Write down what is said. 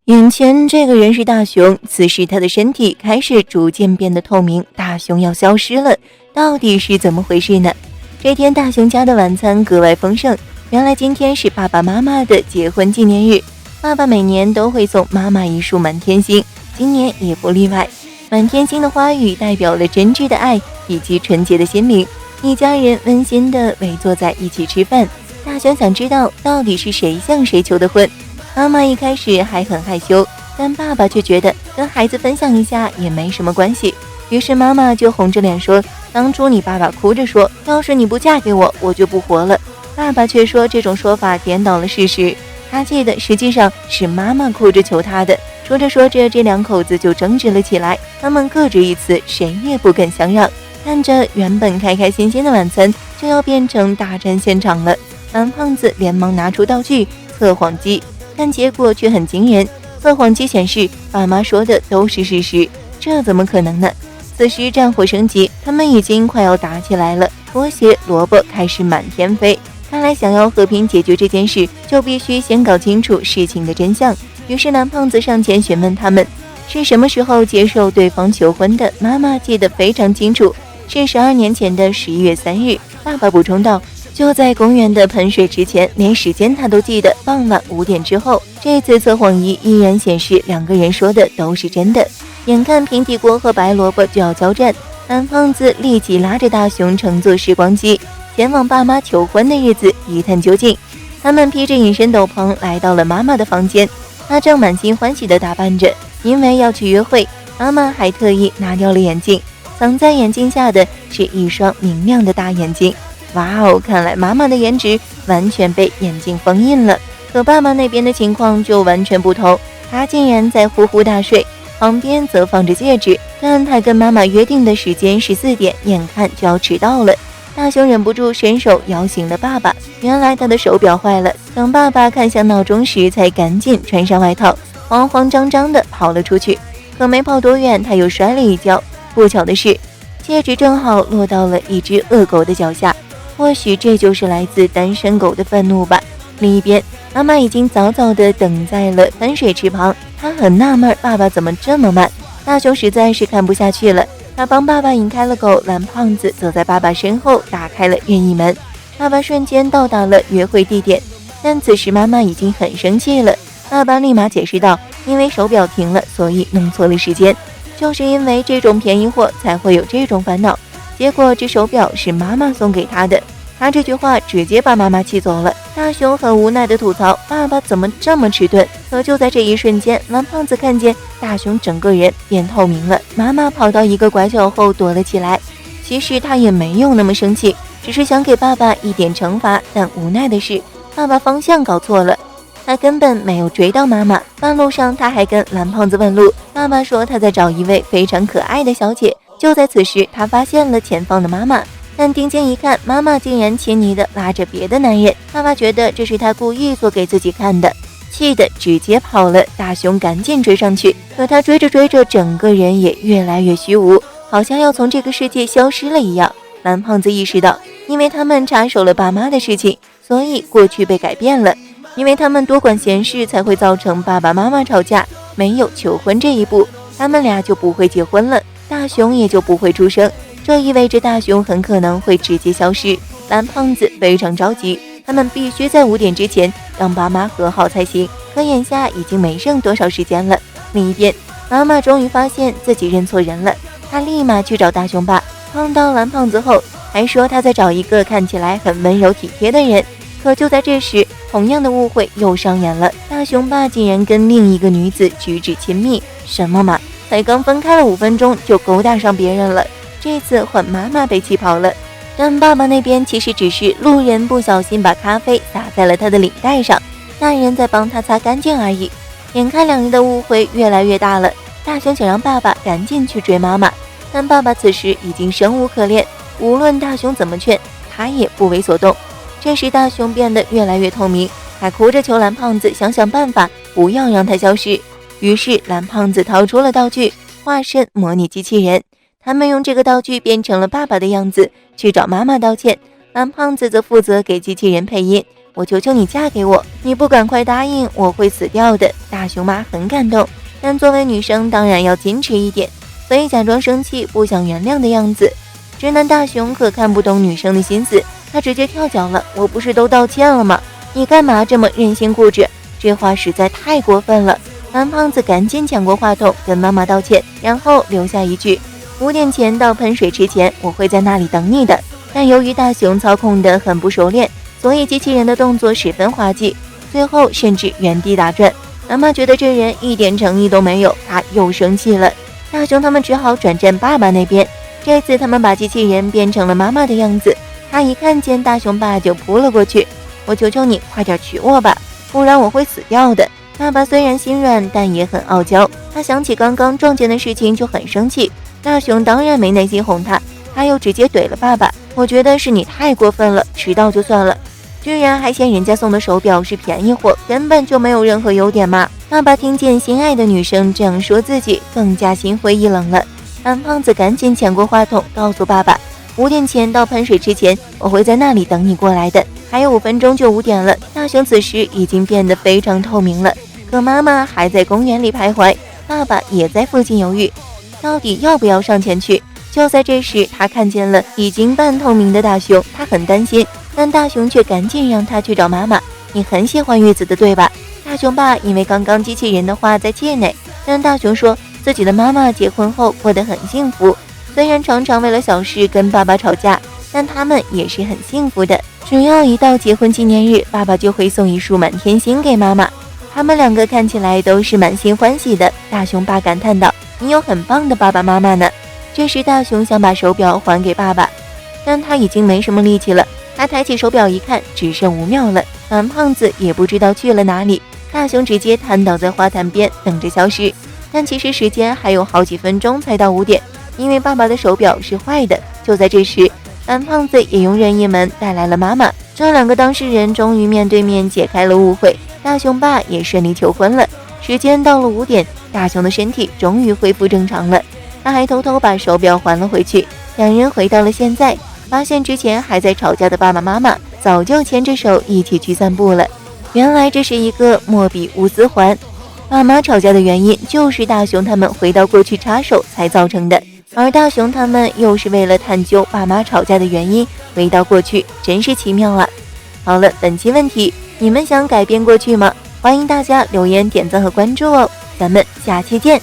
眼前这个人是大熊，此时他的身体开始逐渐变得透明，大熊要消失了，到底是怎么回事呢？这天大熊家的晚餐格外丰盛，原来今天是爸爸妈妈的结婚纪念日，爸爸每年都会送妈妈一束满天星，今年也不例外。满天星的花语代表了真挚的爱以及纯洁的心灵，一家人温馨地围坐在一起吃饭。大熊想知道到底是谁向谁求的婚。妈妈一开始还很害羞，但爸爸却觉得跟孩子分享一下也没什么关系，于是妈妈就红着脸说，当初你爸爸哭着说，要是你不嫁给我，我就不活了。爸爸却说这种说法颠倒了事实，他记得实际上是妈妈哭着求他的。说着说着，这两口子就争执了起来，他们各执一词，谁也不肯相让。看着原本开开心心的晚餐就要变成大战现场了，蓝胖子连忙拿出道具测谎机，但结果却很惊人，测谎机显示爸妈说的都是事实，这怎么可能呢？此时战火升级，他们已经快要打起来了，拖鞋萝卜开始满天飞。看来想要和平解决这件事，就必须先搞清楚事情的真相。于是蓝胖子上前询问他们是什么时候接受对方求婚的。妈妈记得非常清楚，是12年前的11月3日。爸爸补充道，就在公园的喷水池前，连时间他都记得，傍晚5点之后。这次测谎仪依然显示两个人说的都是真的。眼看平底锅和白萝卜就要交战，蓝胖子立即拉着大熊乘坐时光机，前往爸妈求婚的日子一探究竟。他们披着隐身斗篷来到了妈妈的房间，她正满心欢喜地打扮着，因为要去约会，妈妈还特意拿掉了眼镜，藏在眼镜下的是一双明亮的大眼睛。哇哦，看来妈妈的颜值完全被眼镜封印了。可爸爸那边的情况就完全不同，他竟然在呼呼大睡，旁边则放着戒指，但他跟妈妈约定的时间14点，眼看就要迟到了。大熊忍不住伸手摇醒了爸爸，原来他的手表坏了。等爸爸看向闹钟时，才赶紧穿上外套，慌慌张张地跑了出去。可没跑多远，他又摔了一跤。不巧的是，戒指正好落到了一只恶狗的脚下，或许这就是来自单身狗的愤怒吧。另一边，妈妈已经早早地等在了喷水池旁，她很纳闷爸爸怎么这么慢。大熊实在是看不下去了，他帮爸爸引开了狗，蓝胖子走在爸爸身后打开了任意门，爸爸瞬间到达了约会地点。但此时妈妈已经很生气了，爸爸立马解释道，因为手表停了，所以弄错了时间，就是因为这种便宜货才会有这种烦恼。结果这手表是妈妈送给他的，他这句话直接把妈妈气走了。大熊很无奈地吐槽，爸爸怎么这么迟钝。可就在这一瞬间，蓝胖子看见大熊整个人变透明了，妈妈跑到一个拐角后躲了起来。其实他也没有那么生气，只是想给爸爸一点惩罚，但无奈的是爸爸方向搞错了，他根本没有追到妈妈。半路上他还跟蓝胖子问路，爸爸说他在找一位非常可爱的小姐。就在此时，他发现了前方的妈妈，但定睛一看，妈妈竟然亲昵地拉着别的男人。爸爸觉得这是他故意做给自己看的，气得直接跑了。大熊赶紧追上去，可他追着追着，整个人也越来越虚无，好像要从这个世界消失了一样。蓝胖子意识到，因为他们插手了爸妈的事情，所以过去被改变了，因为他们多管闲事，才会造成爸爸妈妈吵架。没有求婚这一步，他们俩就不会结婚了，大熊也就不会出生，这意味着大熊很可能会直接消失。蓝胖子非常着急，他们必须在5点之前让爸妈和好才行，可眼下已经没剩多少时间了。另一边，妈妈终于发现自己认错人了，她立马去找大熊爸，碰到蓝胖子后还说他在找一个看起来很温柔体贴的人。可就在这时，同样的误会又上演了，大熊爸竟然跟另一个女子举止亲密。什么嘛，才刚分开了5分钟就勾搭上别人了，这次换妈妈被气跑了。但爸爸那边其实只是路人不小心把咖啡洒在了他的领带上，那人在帮他擦干净而已。眼看两人的误会越来越大了，大熊想让爸爸赶紧去追妈妈，但爸爸此时已经生无可恋，无论大熊怎么劝，他也不为所动。这时大熊变得越来越透明，还哭着求蓝胖子想想办法，不要让他消失。于是蓝胖子掏出了道具，化身模拟机器人，他们用这个道具变成了爸爸的样子，去找妈妈道歉。蓝胖子则负责给机器人配音，我求求你嫁给我，你不赶快答应，我会死掉的。大熊妈很感动，但作为女生当然要矜持一点，所以假装生气不想原谅的样子。直男大熊可看不懂女生的心思，他直接跳脚了，我不是都道歉了吗？你干嘛这么任性固执？这话实在太过分了。男胖子赶紧抢过话筒跟妈妈道歉，然后留下一句5点前到喷水池前，我会在那里等你的。但由于大熊操控得很不熟练，所以机器人的动作十分滑稽，最后甚至原地打转。妈妈觉得这人一点诚意都没有，她又生气了。大熊他们只好转战爸爸那边，这次他们把机器人变成了妈妈的样子。他一看见大熊爸就扑了过去，我求求你快点娶我吧，不然我会死掉的。爸爸虽然心软，但也很傲娇，他想起刚刚撞见的事情就很生气。大熊当然没耐心哄他，他又直接怼了爸爸，我觉得是你太过分了，迟到就算了，居然还嫌人家送的手表是便宜货，根本就没有任何优点嘛。爸爸听见心爱的女生这样说自己，更加心灰意冷了。男胖子赶紧抢过话筒告诉爸爸，5点前到喷水之前，我会在那里等你过来的。还有5分钟就5点了。大熊此时已经变得非常透明了，可妈妈还在公园里徘徊，爸爸也在附近犹豫，到底要不要上前去。就在这时，他看见了已经半透明的大熊，他很担心，但大熊却赶紧让他去找妈妈。你很喜欢玉子的对吧？大熊爸因为刚刚机器人的话在气馁，但大熊说自己的妈妈结婚后过得很幸福，虽然常常为了小事跟爸爸吵架，但他们也是很幸福的。只要一到结婚纪念日，爸爸就会送一束满天星给妈妈。他们两个看起来都是满心欢喜的。大熊爸感叹道：“你有很棒的爸爸妈妈呢。”这时大熊想把手表还给爸爸，但他已经没什么力气了。他抬起手表一看，只剩5秒了。男胖子也不知道去了哪里。大熊直接瘫倒在花坛边等着消失，但其实时间还有好几分钟才到5点，因为爸爸的手表是坏的。就在这时，男胖子也用任意门带来了妈妈，这2个当事人终于面对面解开了误会。大熊爸也顺利求婚了。时间到了5点，大熊的身体终于恢复正常了，他还偷偷把手表还了回去。两人回到了现在，发现之前还在吵架的爸爸妈妈早就牵着手一起去散步了。原来这是一个莫比乌斯环，爸妈吵架的原因就是大熊他们回到过去插手才造成的，而大熊他们又是为了探究爸妈吵架的原因回到过去，真是奇妙啊。好了，本期问题，你们想改变过去吗？欢迎大家留言点赞和关注哦，咱们下期见。